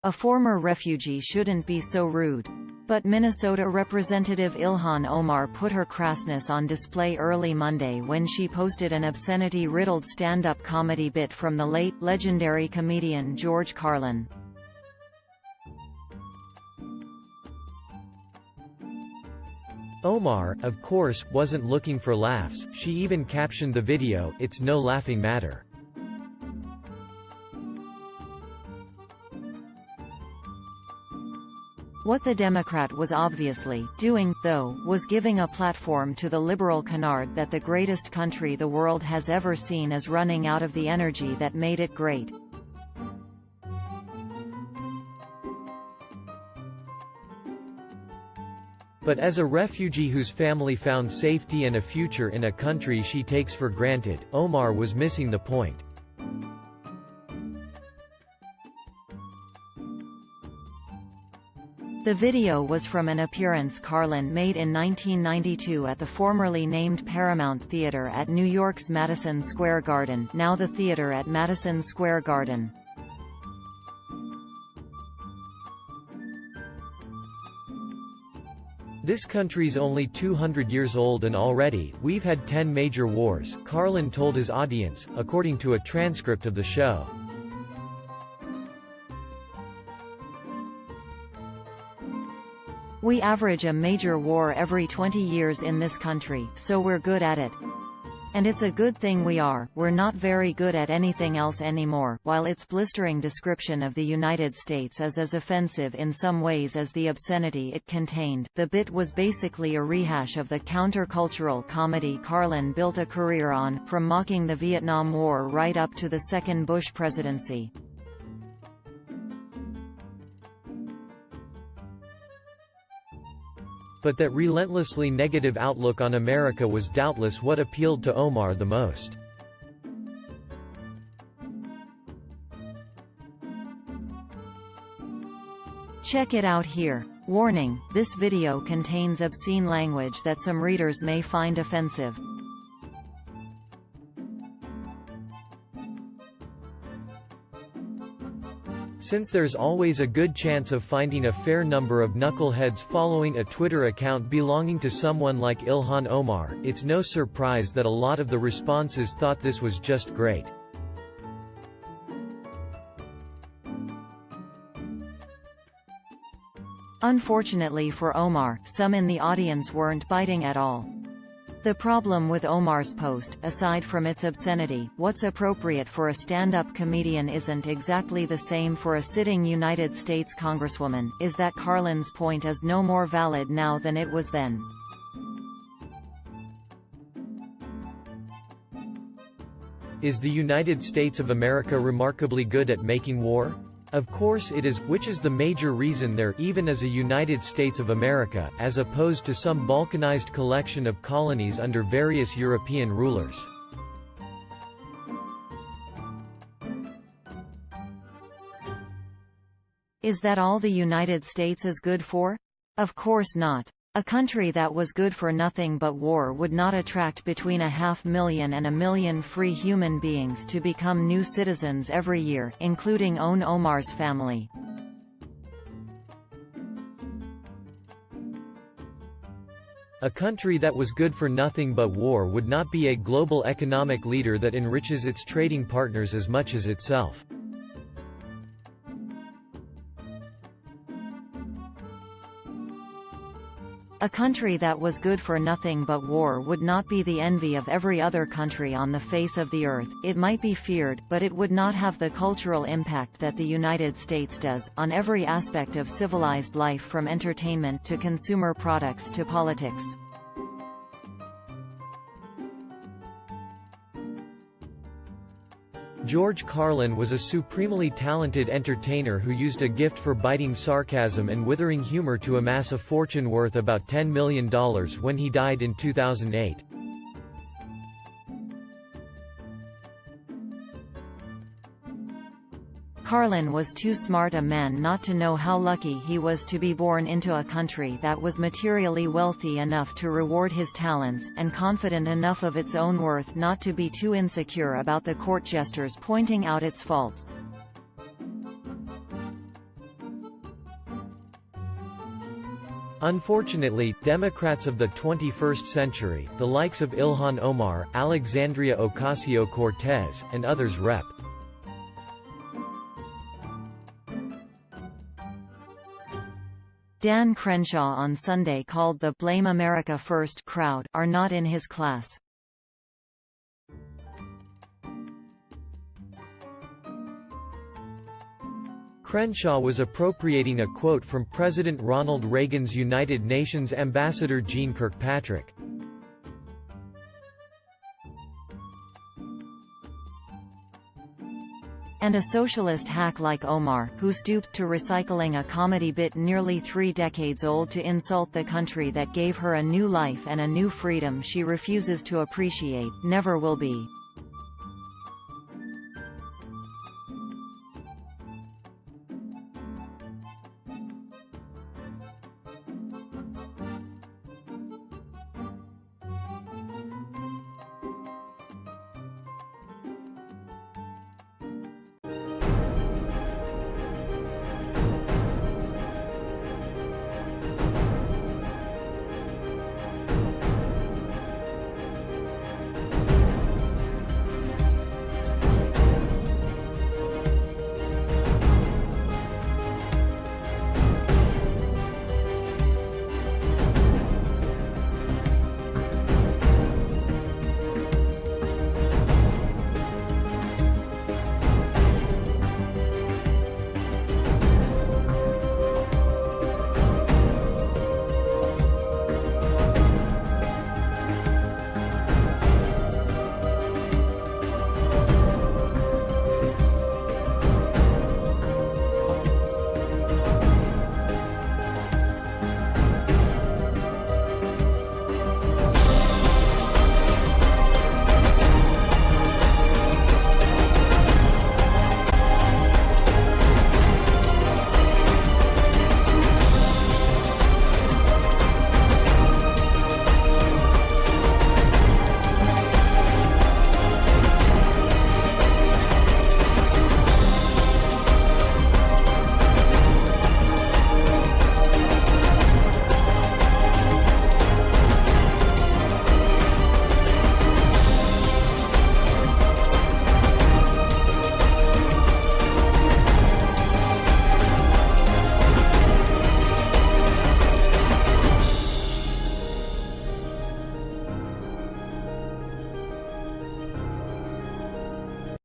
A former refugee shouldn't be so rude. But Minnesota Representative Ilhan Omar put her crassness on display early Monday when she posted an obscenity-riddled stand-up comedy bit from the late, legendary comedian George Carlin. Omar, of course, wasn't looking for laughs. She even captioned the video, "It's no laughing matter." What the Democrat was obviously doing, though, was giving a platform to the liberal canard that the greatest country the world has ever seen is running out of the energy that made it great. But as a refugee whose family found safety and a future in a country she takes for granted, Omar was missing the point. The video was from an appearance Carlin made in 1992 at the formerly named Paramount Theater at New York's Madison Square Garden, now the theater at Madison Square Garden. This country's only 200 years old and already, we've had 10 major wars, Carlin told his audience, according to a transcript of the show. We average a major war every 20 years in this country, so we're good at it. And it's a good thing we are. We're not very good at anything else anymore. While its blistering description of the United States is as offensive in some ways as the obscenity it contained, the bit was basically a rehash of the countercultural comedy Carlin built a career on, from mocking the Vietnam War right up to the second Bush presidency. But that relentlessly negative outlook on America was doubtless what appealed to Omar the most. Check it out here. Warning, this video contains obscene language that some readers may find offensive. Since there's always a good chance of finding a fair number of knuckleheads following a Twitter account belonging to someone like Ilhan Omar, it's no surprise that a lot of the responses thought this was just great. Unfortunately for Omar, some in the audience weren't biting at all. The problem with Omar's post, aside from its obscenity, what's appropriate for a stand-up comedian isn't exactly the same for a sitting United States Congresswoman, is that Carlin's point is no more valid now than it was then. Is the United States of America remarkably good at making war? Of course it is, which is the major reason there even is a United States of America, as opposed to some balkanized collection of colonies under various European rulers. Is that all the United States is good for? Of course not. A country that was good for nothing but war would not attract between 500,000 and 1 million free human beings to become new citizens every year, including Omar's family. A country that was good for nothing but war would not be a global economic leader that enriches its trading partners as much as itself. A country that was good for nothing but war would not be the envy of every other country on the face of the earth. It might be feared, but it would not have the cultural impact that the United States does, on every aspect of civilized life from entertainment to consumer products to politics. George Carlin was a supremely talented entertainer who used a gift for biting sarcasm and withering humor to amass a fortune worth about $10 million when he died in 2008. Carlin was too smart a man not to know how lucky he was to be born into a country that was materially wealthy enough to reward his talents, and confident enough of its own worth not to be too insecure about the court jesters pointing out its faults. Unfortunately, Democrats of the 21st century, the likes of Ilhan Omar, Alexandria Ocasio-Cortez, and others Rep. Dan Crenshaw on Sunday called the "Blame America First" crowd are not in his class. Crenshaw was appropriating a quote from President Ronald Reagan's United Nations Ambassador Jeane Kirkpatrick. And a socialist hack like Omar, who stoops to recycling a comedy bit nearly 3 decades old to insult the country that gave her a new life and a new freedom she refuses to appreciate, never will be.